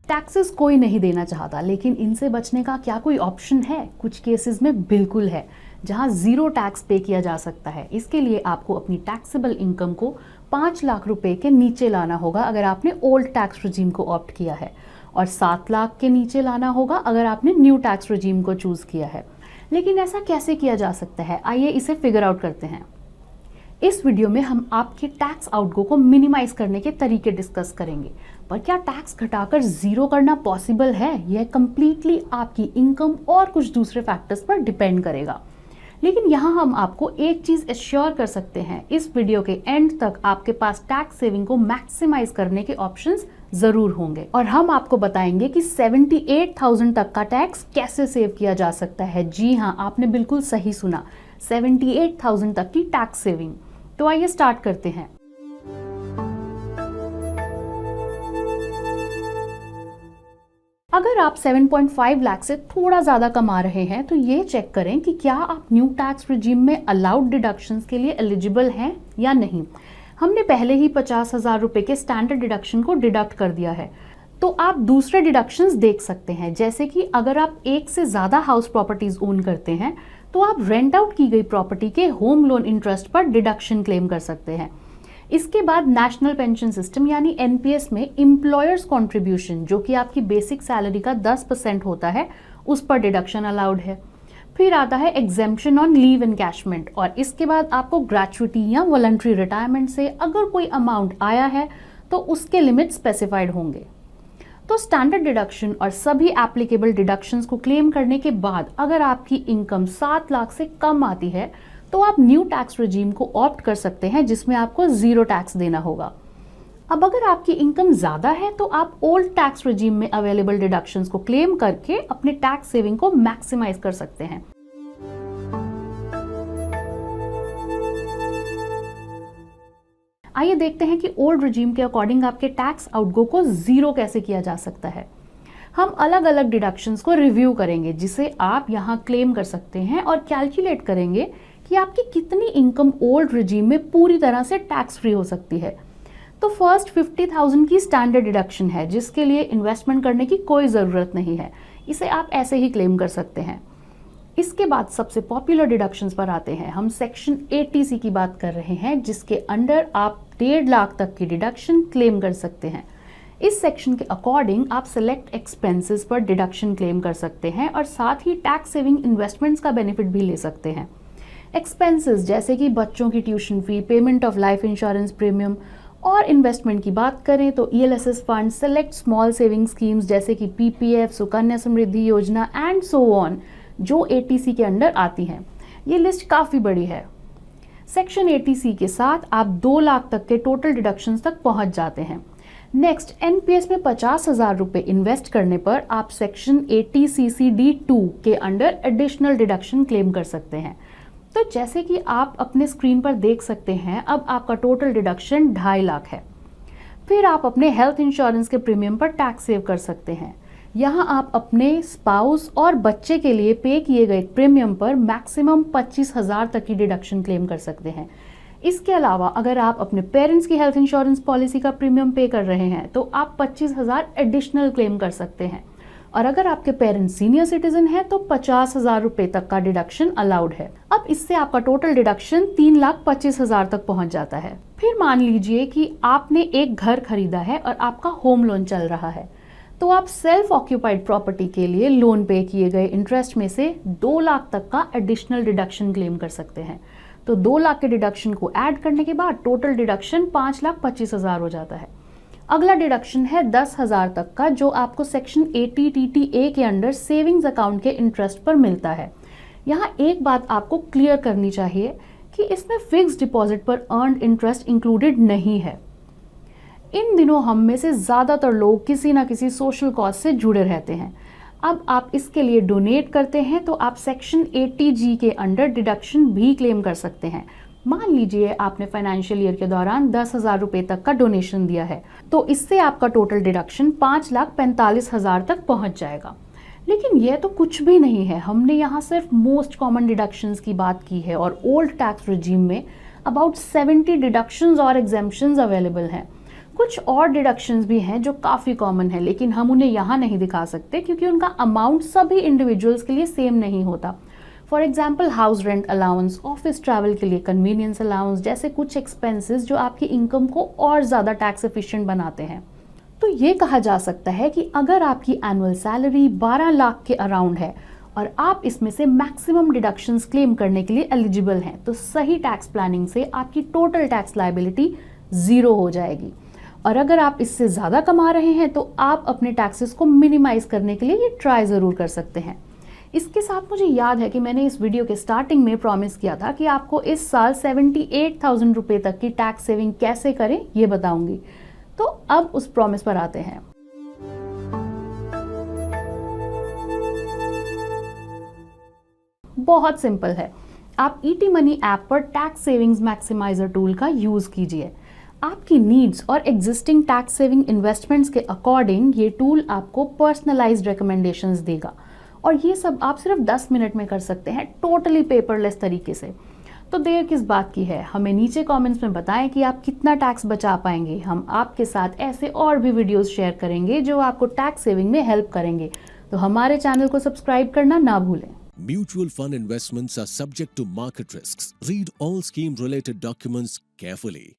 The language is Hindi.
टैक्सेस कोई नहीं देना चाहता, लेकिन इनसे बचने का क्या कोई ऑप्शन है? कुछ केसेस में बिल्कुल है, जहां जीरो टैक्स पे किया जा सकता है। इसके लिए आपको अपनी टैक्सेबल इनकम को 5 लाख रुपए के नीचे लाना होगा अगर आपने ओल्ड टैक्स रजीम को ऑप्ट किया है, और 7 लाख के नीचे लाना होगा अगर आपने न्यू टैक्स रजीम को चूज किया है। लेकिन ऐसा कैसे किया जा सकता है? आइए इसे फिगर आउट करते हैं। इस वीडियो में हम आपके टैक्स आउटगो को मिनिमाइज करने के तरीके डिस्कस करेंगे। पर क्या टैक्स घटाकर जीरो करना पॉसिबल है? यह कंप्लीटली आपकी इनकम और कुछ दूसरे फैक्टर्स पर डिपेंड करेगा। लेकिन यहाँ हम आपको एक चीज एश्योर कर सकते हैं, इस वीडियो के एंड तक आपके पास टैक्स सेविंग को मैक्सिमाइज करने के ऑप्शंस जरूर होंगे, और हम आपको बताएंगे कि 78,000 तक का टैक्स कैसे सेव किया जा सकता है। जी हाँ, आपने बिल्कुल सही सुना, 78,000 तक की टैक्स सेविंग। तो आइए स्टार्ट करते हैं। अगर आप 7.5 लाख से थोड़ा ज्यादा कमा रहे हैं तो ये चेक करें कि क्या आप न्यू टैक्स रिजीम में अलाउड डिडक्शंस के लिए एलिजिबल हैं या नहीं। हमने पहले ही 50,000 रुपए के स्टैंडर्ड डिडक्शन को डिडक्ट कर दिया है, तो आप दूसरे डिडक्शंस देख सकते हैं। जैसे कि अगर आप एक से ज्यादा हाउस प्रॉपर्टीज ओन करते हैं तो आप रेंट आउट की गई प्रॉपर्टी के होम लोन इंटरेस्ट पर डिडक्शन क्लेम कर सकते हैं। इसके बाद नेशनल पेंशन सिस्टम यानी एनपीएस में एम्प्लॉयर्स कंट्रीब्यूशन, जो कि आपकी बेसिक सैलरी का 10% होता है, उस पर डिडक्शन अलाउड है। फिर आता है एग्जेम्पशन ऑन लीव एनकैशमेंट, और इसके बाद आपको ग्रेचुइटी या वॉलंटरी रिटायरमेंट से अगर कोई अमाउंट आया है तो उसके लिमिट स्पेसिफाइड होंगे। तो स्टैंडर्ड डिडक्शन और सभी एप्लीकेबल डिडक्शंस को क्लेम करने के बाद अगर आपकी इनकम 7 लाख से कम आती है तो आप न्यू टैक्स रजीम को ऑप्ट कर सकते हैं, जिसमें आपको जीरो टैक्स देना होगा। अब अगर आपकी इनकम ज्यादा है तो आप ओल्ड टैक्स रजीम में अवेलेबल डिडक्शंस को क्लेम करके अपने टैक्स सेविंग को मैक्सिमाइज कर सकते हैं। आइए देखते हैं कि ओल्ड रजीम के अकॉर्डिंग आपके टैक्स आउटगो को जीरो कैसे किया जा सकता है। हम अलग अलग डिडक्शंस को रिव्यू करेंगे जिसे आप यहाँ क्लेम कर सकते हैं, और कैलकुलेट करेंगे कि आपकी कितनी इनकम ओल्ड रजीम में पूरी तरह से टैक्स फ्री हो सकती है। तो फर्स्ट 50,000 की स्टैंडर्ड डिडक्शन है, जिसके लिए इन्वेस्टमेंट करने की कोई ज़रूरत नहीं है, इसे आप ऐसे ही क्लेम कर सकते हैं। इसके बाद सबसे पॉपुलर डिडक्शंस पर आते हैं। हम सेक्शन 80C की बात कर रहे हैं, जिसके अंडर आप 1.5 लाख तक की डिडक्शन क्लेम कर सकते हैं। इस सेक्शन के अकॉर्डिंग आप सेलेक्ट एक्सपेंसेस पर डिडक्शन क्लेम कर सकते हैं, और साथ ही टैक्स सेविंग इन्वेस्टमेंट्स का बेनिफिट भी ले सकते हैं। एक्सपेंसेस जैसे कि बच्चों की tuition fee, payment of life insurance premium, और इन्वेस्टमेंट की बात करें तो ELSS fund, select small saving schemes जैसे कि पीपीएफ, सुकन्या समृद्धि योजना एंड सो ऑन, जो 80C के अंडर आती हैं। ये लिस्ट काफ़ी बड़ी है। सेक्शन 80C के साथ आप 2 लाख तक के टोटल डिडक्शंस तक पहुंच जाते हैं। नेक्स्ट, एनपीएस में 50,000 रुपए इन्वेस्ट करने पर आप सेक्शन 80CCD2 के अंडर एडिशनल डिडक्शन क्लेम कर सकते हैं। तो जैसे कि आप अपने स्क्रीन पर देख सकते हैं, अब आपका टोटल डिडक्शन 2.5 लाख है। फिर आप अपने हेल्थ इंश्योरेंस के प्रीमियम पर टैक्स सेव कर सकते हैं। यहाँ आप अपने स्पाउस और बच्चे के लिए पे किए गए प्रीमियम पर मैक्सिमम 25,000 तक की डिडक्शन क्लेम कर सकते हैं। इसके अलावा अगर आप अपने पेरेंट्स की हेल्थ इंश्योरेंस पॉलिसी का प्रीमियम पे कर रहे हैं तो आप 25,000 एडिशनल क्लेम कर सकते हैं, और अगर आपके पेरेंट्स सीनियर सिटीजन हैं तो 50,000 रुपए तक का डिडक्शन अलाउड है। अब इससे आपका टोटल डिडक्शन 3,25,000 तक पहुंच जाता है। फिर मान लीजिए कि आपने एक घर खरीदा है और आपका होम लोन चल रहा है, तो आप सेल्फ ऑक्यूपाइड प्रॉपर्टी के लिए लोन पे किए गए इंटरेस्ट में से 2 लाख तक का एडिशनल डिडक्शन क्लेम कर सकते हैं। तो 2 लाख के डिडक्शन को ऐड करने के बाद टोटल डिडक्शन 5,25,000 हो जाता है। अगला डिडक्शन है 10,000 तक का, जो आपको सेक्शन 80TTA के अंडर सेविंग्स अकाउंट के इंटरेस्ट पर मिलता है। यहाँ एक बात आपको क्लियर करनी चाहिए कि इसमें फिक्स डिपॉजिट पर अर्न्ड इंटरेस्ट इंक्लूडेड नहीं है। इन दिनों हम में से ज़्यादातर लोग किसी ना किसी सोशल कॉज से जुड़े रहते हैं। अब आप इसके लिए डोनेट करते हैं तो आप सेक्शन 80G के अंडर डिडक्शन भी क्लेम कर सकते हैं। मान लीजिए आपने फाइनेंशियल ईयर के दौरान 10,000 रुपए तक का डोनेशन दिया है, तो इससे आपका टोटल डिडक्शन 5,45,000 तक पहुंच जाएगा। लेकिन यह तो कुछ भी नहीं है, हमने यहाँ सिर्फ मोस्ट कॉमन डिडक्शंस की बात की है, और ओल्ड टैक्स रिजीम में अबाउट 70 डिडक्शंस और एग्जेम्पशंस अवेलेबल हैं। कुछ और डिडक्शंस भी हैं जो काफ़ी कॉमन है, लेकिन हम उन्हें यहाँ नहीं दिखा सकते क्योंकि उनका अमाउंट सभी इंडिविजुअल्स के लिए सेम नहीं होता। For example house rent allowance, office travel के लिए कन्वीनियंस अलाउंस जैसे कुछ एक्सपेंसेस जो आपकी इनकम को और ज़्यादा टैक्स एफिशिएंट बनाते हैं। तो ये कहा जा सकता है कि अगर आपकी एनुअल सैलरी 12 लाख के अराउंड है और आप इसमें से मैक्सिमम डिडक्शंस क्लेम करने के लिए एलिजिबल हैं, तो सही टैक्स प्लानिंग से आपकी टोटल टैक्स लायबिलिटी 0 हो जाएगी। और अगर आप इससे ज़्यादा कमा रहे हैं तो आप अपने टैक्सेस को मिनिमाइज करने के लिए ये ट्राई ज़रूर कर सकते हैं। इसके साथ मुझे याद है कि मैंने इस वीडियो के स्टार्टिंग में प्रॉमिस किया था कि आपको इस साल 78,000 रुपये तक की टैक्स सेविंग कैसे करें ये बताऊंगी। तो अब उस प्रॉमिस पर आते हैं। बहुत सिंपल है, आप ईटी मनी ऐप पर टैक्स सेविंग्स मैक्सिमाइजर टूल का यूज कीजिए। आपकी नीड्स और एग्जिस्टिंग टैक्स सेविंग इन्वेस्टमेंट्स के अकॉर्डिंग ये टूल आपको पर्सनलाइज्ड रिकमेंडेशंस देगा और ये सब आप सिर्फ 10 मिनट में कर सकते हैं, टोटली पेपरलेस तरीके से। तो देर किस बात की है, हमें नीचे कमेंट्स में बताएं कि आप कितना टैक्स बचा पाएंगे। हम आपके साथ ऐसे और भी वीडियोस शेयर करेंगे जो आपको टैक्स सेविंग में हेल्प करेंगे। तो हमारे चैनल को सब्सक्राइब करना ना भूलें। Mutual fund investments are subject to market risks. Read all scheme related documents carefully.